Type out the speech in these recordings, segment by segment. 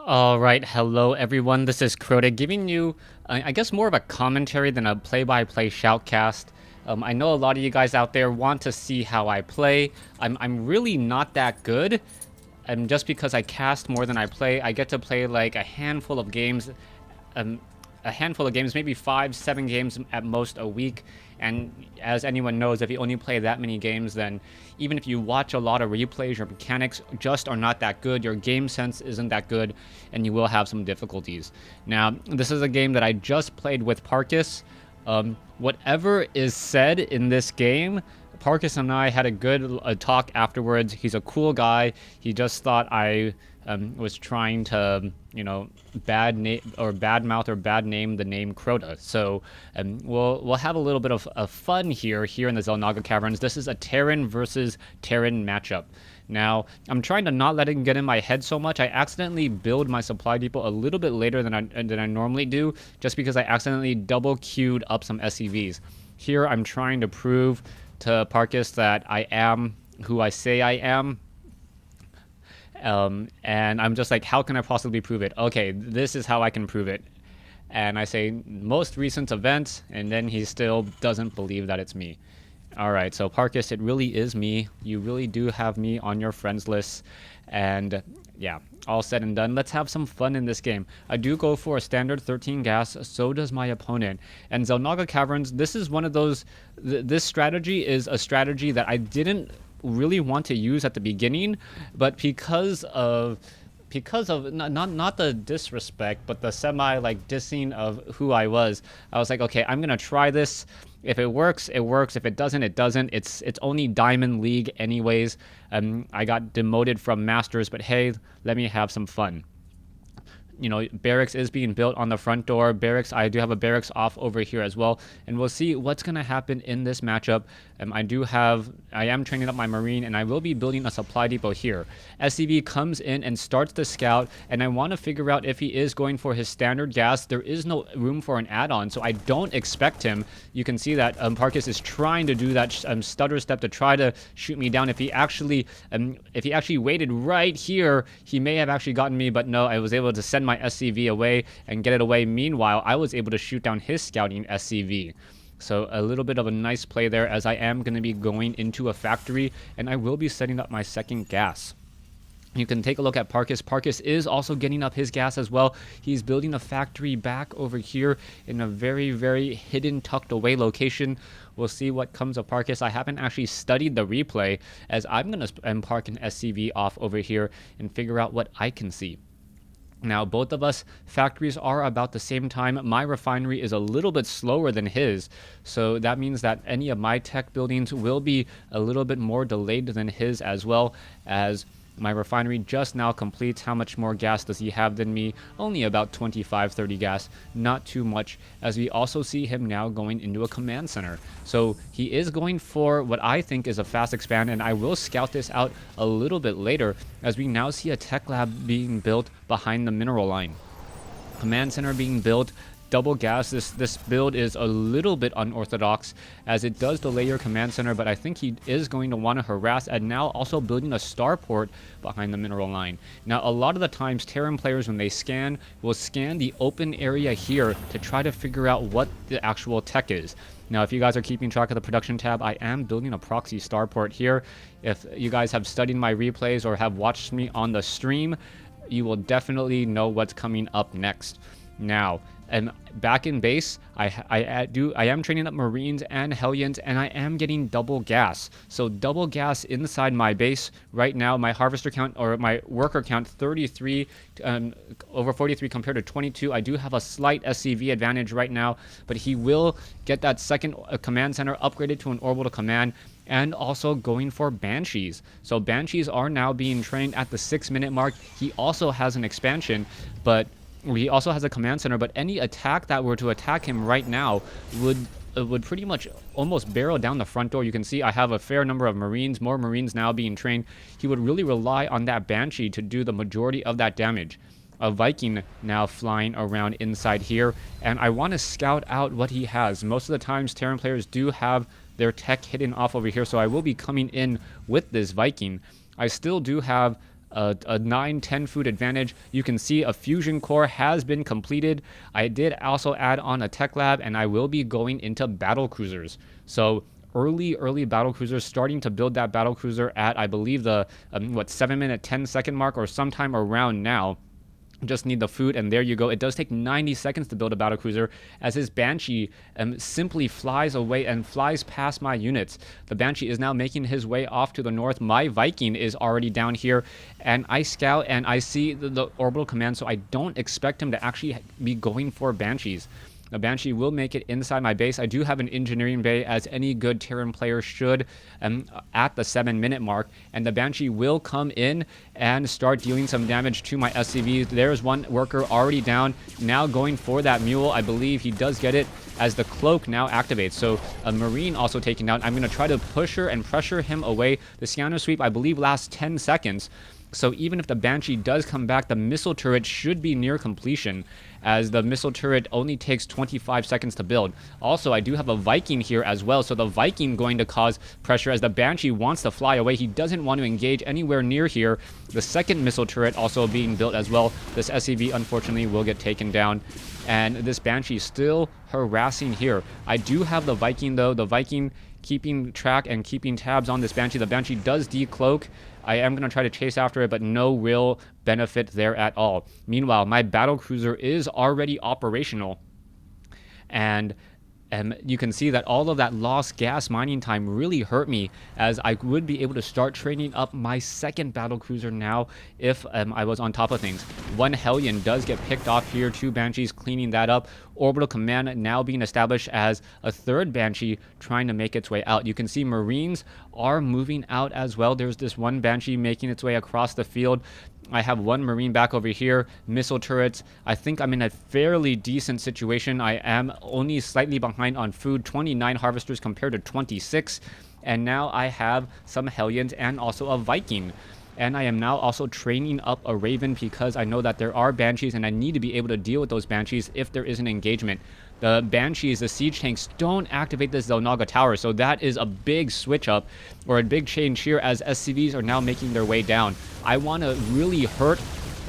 All right, hello everyone. This is Crota giving you, I guess, more of a commentary than a play-by-play shoutcast. I know a lot of you guys out there want to see how I play. I'm really not that good. And just because I cast more than I play, I get to play like a handful of games, um, maybe 5, 7 games at most a week. And as anyone knows, if you only play that many games, then even if you watch a lot of replays, your mechanics just are not that good, your game sense isn't that good, and you will have some difficulties. Now, this is a game that I just played with Parkis. Whatever is said in this game, Parkis and I had a good talk afterwards. He's a cool guy. He just thought I was trying to, bad mouth or bad name the name Crota. So we'll have a little bit of fun here in the Xel'Naga Caverns. This is a Terran versus Terran matchup. Now, I'm trying to not let it get in my head so much. I accidentally build my supply depot a little bit later than I normally do, just because I accidentally double queued up some SCVs. Here, I'm trying to prove to Parkis that I am who I say I am. And I'm just like, how can I possibly prove it? Okay, this is how I can prove it. And I say, most recent events, and then he still doesn't believe that it's me. Alright, so Parkis, it really is me. You really do have me on your friends list. And yeah, all said and done, let's have some fun in this game. I do go for a standard 13 gas, so does my opponent. And Xel'Naga Caverns, this is one of those... this strategy is a strategy that I didn't really want to use at the beginning, but because of not the disrespect, but the semi like dissing of who I was like, okay, I'm gonna try this. If it works, it works. If it doesn't, it doesn't. It's only Diamond League anyways. I got demoted from Masters, but hey, let me have some fun. Barracks is being built on the front door. Barracks, I do have a barracks off over here as well. And we'll see what's going to happen in this matchup. I am training up my Marine, and I will be building a supply depot here. SCV comes in and starts to scout, and I want to figure out if he is going for his standard gas. There is no room for an add-on, so I don't expect him. You can see that Parkis is trying to do that stutter step to try to shoot me down. If he actually waited right here, he may have actually gotten me, but no, I was able to send my SCV away and get it away. Meanwhile, I was able to shoot down his scouting SCV. So a little bit of a nice play there, as I am going to be going into a factory, and I will be setting up my second gas. You can take a look at Parkis. Parkis is also getting up his gas as well. He's building a factory back over here in a very, very hidden, tucked away location. We'll see what comes of Parkis. I haven't actually studied the replay, as I'm going to park an SCV off over here and figure out what I can see. Now, both of us factories are about the same time. My refinery is a little bit slower than his, so that means that any of my tech buildings will be a little bit more delayed than his, as well as my refinery just now completes. How much more gas does he have than me? Only about 25-30 gas, not too much, as we also see him now going into a command center. So he is going for what I think is a fast expand, and I will scout this out a little bit later, as we now see a tech lab being built behind the mineral line. Command center being built. Double gas. This build is a little bit unorthodox, as it does delay your command center, but I think he is going to want to harass, and now also building a starport behind the mineral line. Now, a lot of the times, Terran players, when they scan, will scan the open area here to try to figure out what the actual tech is. Now, if you guys are keeping track of the production tab, I am building a proxy starport here. If you guys have studied my replays or have watched me on the stream, you will definitely know what's coming up next. Now, and back in base, I am training up Marines and Hellions, and I am getting double gas. So double gas inside my base right now. My harvester count, or my worker count, 33 over 43 compared to 22. I do have a slight SCV advantage right now, but he will get that second command center upgraded to an orbital command, and also going for Banshees. So Banshees are now being trained at the 6-minute mark. He also has an expansion, but he also has a command center, but any attack that were to attack him right now would pretty much almost barrel down the front door. You can see I have a fair number of Marines, more Marines now being trained. He would really rely on that Banshee to do the majority of that damage. A Viking now flying around inside here, and I want to scout out what he has. Most of the times, Terran players do have their tech hidden off over here, so I will be coming in with this Viking. I still do have a 9-10 food advantage. You can see a fusion core has been completed. I did also add on a tech lab, and I will be going into battle cruisers. So early battle cruisers, starting to build that battle cruiser at, I believe, the 7-minute 10-second mark, or sometime around now. Just need the food, and there you go. It does take 90 seconds to build a battle cruiser, as his Banshee simply flies away and flies past my units. The Banshee is now making his way off to the north. My Viking is already down here, and I scout and I see the orbital command, so I don't expect him to actually be going for Banshees. The Banshee will make it inside my base. I do have an engineering bay, as any good Terran player should, at the 7-minute mark. And the Banshee will come in and start dealing some damage to my SCVs. There's one worker already down, now going for that mule. I believe he does get it, as the cloak now activates. So a Marine also taken down. I'm going to try to push her and pressure him away. The scanner sweep, I believe, lasts 10 seconds. So even if the Banshee does come back, the missile turret should be near completion, as the missile turret only takes 25 seconds to build. Also, I do have a Viking here as well, so the Viking going to cause pressure, as the Banshee wants to fly away. He doesn't want to engage anywhere near here. The second missile turret also being built as well. This SCV, unfortunately, will get taken down, and this Banshee still harassing here. I do have the Viking, though. The Viking keeping track and keeping tabs on this Banshee. The Banshee does decloak. I am going to try to chase after it, but no real benefit there at all. Meanwhile, my battle cruiser is already operational, and you can see that all of that lost gas mining time really hurt me, as I would be able to start training up my second battle cruiser now if I was on top of things. One Hellion does get picked off here, 2 Banshees cleaning that up. Orbital command now being established, as a third Banshee trying to make its way out. You can see Marines are moving out as well. There's this one Banshee making its way across the field. I have one Marine back over here. Missile turrets. I think I'm in a fairly decent situation. I am only slightly behind on food. 29 harvesters compared to 26. And now I have some Hellions and also a Viking. And I am now also training up a Raven, because I know that there are Banshees, and I need to be able to deal with those Banshees if there is an engagement. The Banshees, the siege tanks, don't activate the Zelnaga Tower, so that is a big switch up, or a big change here, as SCVs are now making their way down. I want to really hurt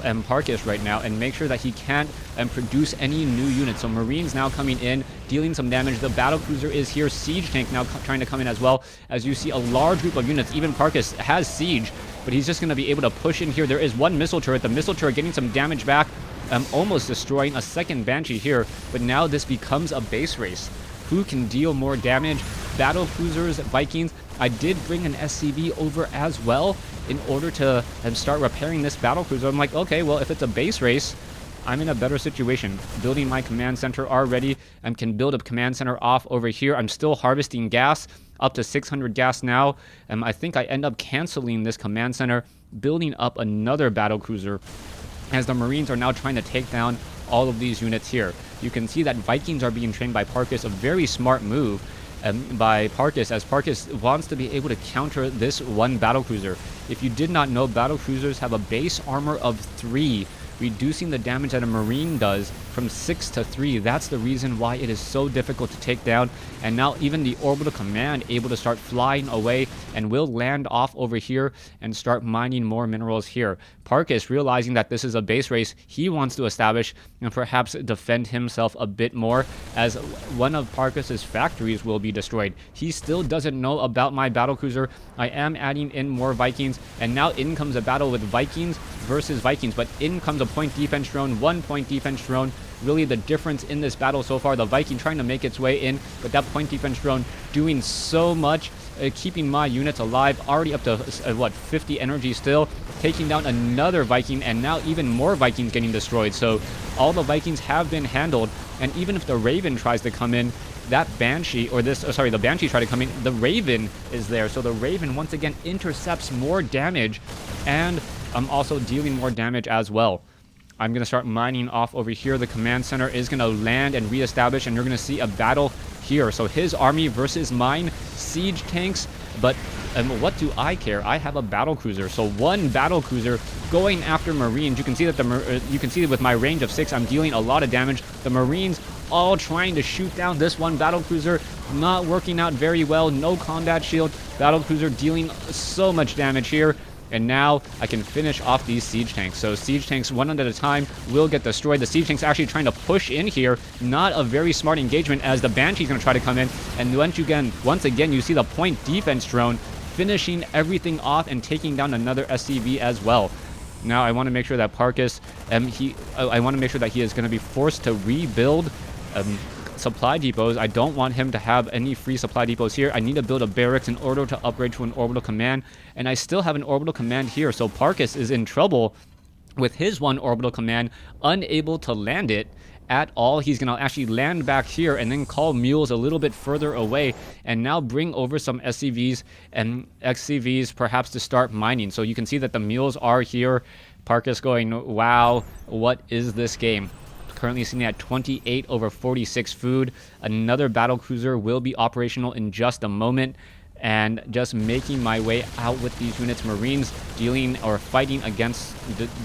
Parkis right now and make sure that he can't produce any new units. So Marines now coming in, dealing some damage. The battle cruiser is here. Siege tank now trying to come in as well, as you see a large group of units. Even Parkis has siege, but he's just going to be able to push in here. There is one missile turret. The missile turret getting some damage back, almost destroying a second Banshee here. But now this becomes a base race. Who can deal more damage? Battle cruisers, Vikings. I did bring an SCV over as well in order to start repairing this battle cruiser. I'm like, okay, well, if it's a base race, I'm in a better situation. Building my command center already, and can build a command center off over here. I'm still harvesting gas, up to 600 gas now. I think I end up canceling this command center, building up another battle cruiser, as the Marines are now trying to take down all of these units here. You can see that Vikings are being trained by Parkis, a very smart move by Parkis, as Parkis wants to be able to counter this one battle cruiser. If you did not know, battle cruisers have a base armor of 3, reducing the damage that a Marine does from 6 to 3. That's the reason why it is so difficult to take down. And now even the orbital command able to start flying away, and will land off over here and start mining more minerals here. Parkis, realizing that this is a base race, he wants to establish and perhaps defend himself a bit more, as one of Parkis's factories will be destroyed. He still doesn't know about my battlecruiser. I am adding in more Vikings, and now in comes a battle with Vikings versus Vikings, but in comes a point defense drone, 1 point defense drone. Really the difference in this battle so far. The Viking trying to make its way in, but that point defense drone doing so much, keeping my units alive. Already up to 50 energy still, taking down another Viking, and now even more Vikings getting destroyed. So all the Vikings have been handled, and even if the Raven tries to come in, that Banshee, or this, the Banshee try to come in, the Raven is there. So the Raven once again intercepts more damage, and I'm also dealing more damage as well. I'm going to start mining off over here. The command center is going to land and reestablish, and you're going to see a battle here. So his army versus mine, siege tanks, but what do I care? I have a battle cruiser. So one battle cruiser going after Marines. You can see that you can see that with my range of 6, I'm dealing a lot of damage. The Marines all trying to shoot down this one battle cruiser, not working out very well. No combat shield. Battle cruiser dealing so much damage here. And now I can finish off these siege tanks. So siege tanks one at a time will get destroyed. The siege tank's actually trying to push in here. Not a very smart engagement, as the Banshee's going to try to come in. And once again, you see the point defense drone finishing everything off and taking down another SCV as well. Now I want to make sure that Parkis, I want to make sure that he is going to be forced to rebuild supply depots. I don't want him to have any free supply depots here. I need to build a barracks in order to upgrade to an orbital command, and I still have an orbital command here. So Parkis is in trouble with his one orbital command, unable to land it at all. He's going to actually land back here and then call mules a little bit further away and now bring over some SCVs and XCVs perhaps to start mining. So you can see that the mules are here. Parkis going, wow, what is this game? Currently sitting at 28 over 46 food. Another battlecruiser will be operational in just a moment, and just making my way out with these units. Marines dealing or fighting against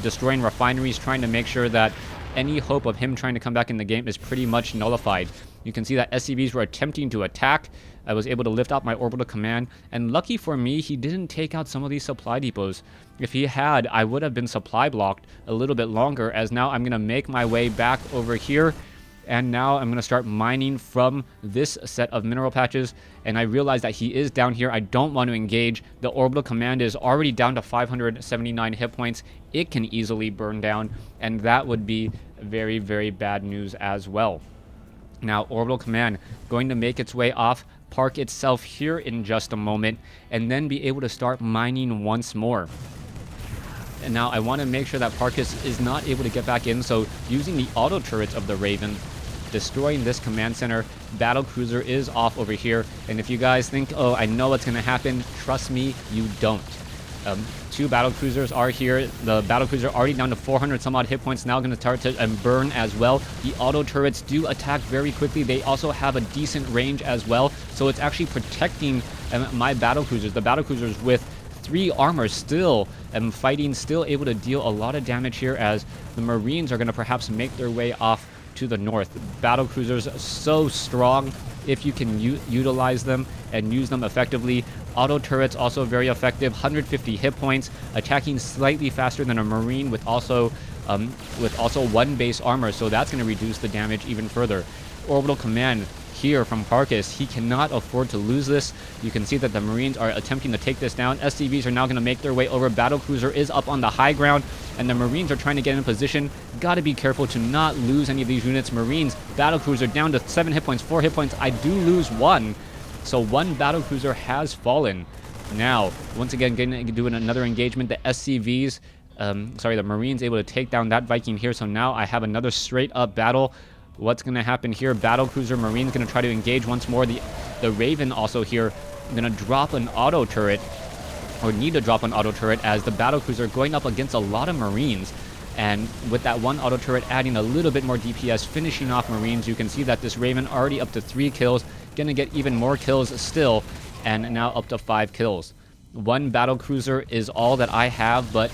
destroying refineries, trying to make sure that any hope of him trying to come back in the game is pretty much nullified. You can see that SCVs were attempting to attack. I was able to lift out my orbital command, and lucky for me, he didn't take out some of these supply depots. If he had, I would have been supply blocked a little bit longer, as now I'm going to make my way back over here, and now I'm going to start mining from this set of mineral patches, and I realize that he is down here. I don't want to engage. The orbital command is already down to 579 hit points. It can easily burn down, and that would be very, very bad news as well. Now, orbital command going to make its way off, park itself here in just a moment, and then be able to start mining once more. And now I want to make sure that Parkis is not able to get back in, so using the auto turrets of the Raven, destroying this command center. Battlecruiser is off over here, and if you guys think, oh, I know what's going to happen, trust me, you don't. Two battlecruisers are here. The battlecruiser already down to 400 some odd hit points, now going to start to burn as well. The auto turrets do attack very quickly. They also have a decent range as well, so it's actually protecting my battlecruisers. The battlecruisers with 3 armor still fighting, still able to deal a lot of damage here, as the Marines are going to perhaps make their way off to the north. Battlecruisers so strong if you can utilize them and use them effectively. Auto turrets also very effective, 150 hit points, attacking slightly faster than a Marine with also 1 base armor, so that's going to reduce the damage even further. Orbital command here from Parkis, he cannot afford to lose this. You can see that the Marines are attempting to take this down. SCVs are now going to make their way over. Battlecruiser is up on the high ground, and the Marines are trying to get in position. Got to be careful to not lose any of these units. Marines, battlecruiser down to 7 hit points, 4 hit points. I do lose 1. So 1 battlecruiser has fallen. Now, once again, doing another engagement. The SCVs, the Marines able to take down that Viking here. So now I have another straight up battle. What's going to happen here? Battlecruiser, Marines going to try to engage once more. The Raven also here going to drop an auto turret, or need to drop an auto turret, as the battlecruiser going up against a lot of Marines. And with that 1 auto turret adding a little bit more DPS, finishing off Marines, you can see that this Raven already up to 3 kills, going to get even more kills still, and now up to 5 kills. 1 battlecruiser is all that I have, but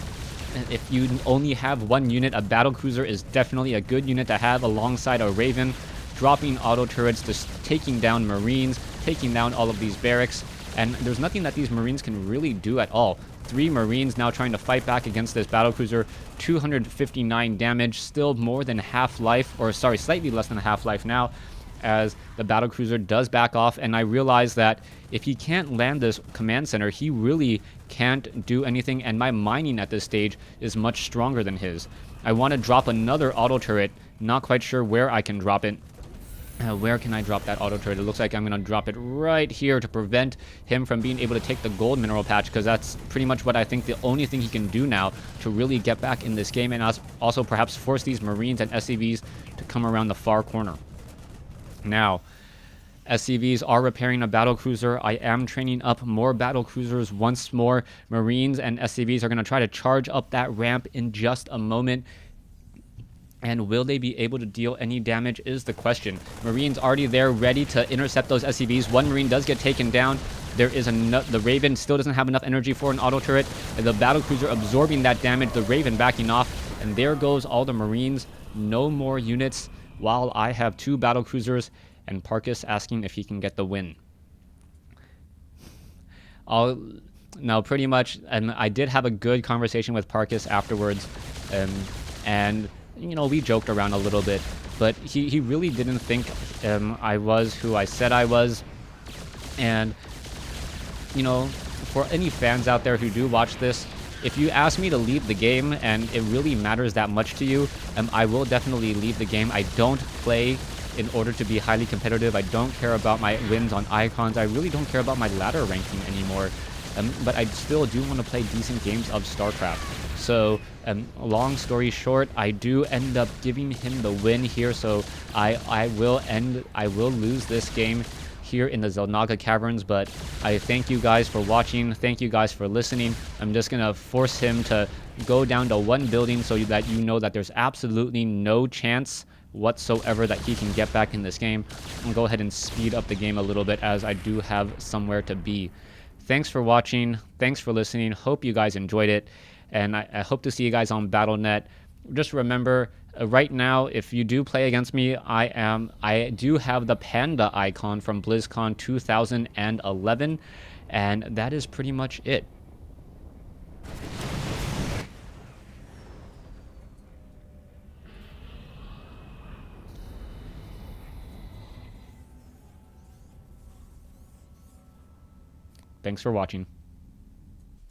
if you only have 1 unit, a battlecruiser is definitely a good unit to have alongside a Raven, dropping auto turrets, just taking down Marines, taking down all of these barracks, and there's nothing that these Marines can really do at all. 3 Marines now trying to fight back against this battlecruiser, 259 damage, still more than half-life, or sorry, slightly less than half-life now, as the battlecruiser does back off, and I realize that if he can't land this command center, he really can't do anything, and my mining at this stage is much stronger than his. I want to drop another auto turret, not quite sure where I can drop it. Where can I drop that auto turret? It looks like I'm going to drop it right here to prevent him from being able to take the gold mineral patch, because that's pretty much what I think the only thing he can do now to really get back in this game, and also perhaps force these Marines and SCVs to come around the far corner. Now, SCVs are repairing a battlecruiser. I am training up more battlecruisers once more. Marines and SCVs are going to try to charge up that ramp in just a moment. And will they be able to deal any damage is the question. Marines already there, ready to intercept those SCVs. 1 Marine does get taken down. There is the Raven still doesn't have enough energy for an auto turret. And the battlecruiser absorbing that damage, the Raven backing off. And there goes all the Marines. No more units, while I have 2 battlecruisers, and Parkis asking if he can get the win. Now, pretty much, and I did have a good conversation with Parkis afterwards, um, and we joked around a little bit, but he really didn't think I was who I said I was, and for any fans out there who do watch this, if you ask me to leave the game and it really matters that much to you, I will definitely leave the game. I don't play in order to be highly competitive. I don't care about my wins on icons. I really don't care about my ladder ranking anymore. But I still do want to play decent games of StarCraft. So, long story short, I do end up giving him the win here. So I will lose this game here in the Zelnaga Caverns, but I thank you guys for watching. Thank you guys for listening. I'm just gonna force him to go down to one building so that you know that there's absolutely no chance whatsoever that he can get back in this game. I'll go ahead and speed up the game a little bit as I do have somewhere to be. Thanks for watching. Thanks for listening. Hope you guys enjoyed it, and I hope to see you guys on Battle.net. Just remember, right now, if you do play against me, I do have the panda icon from BlizzCon 2011, and that is pretty much it. Thanks for watching.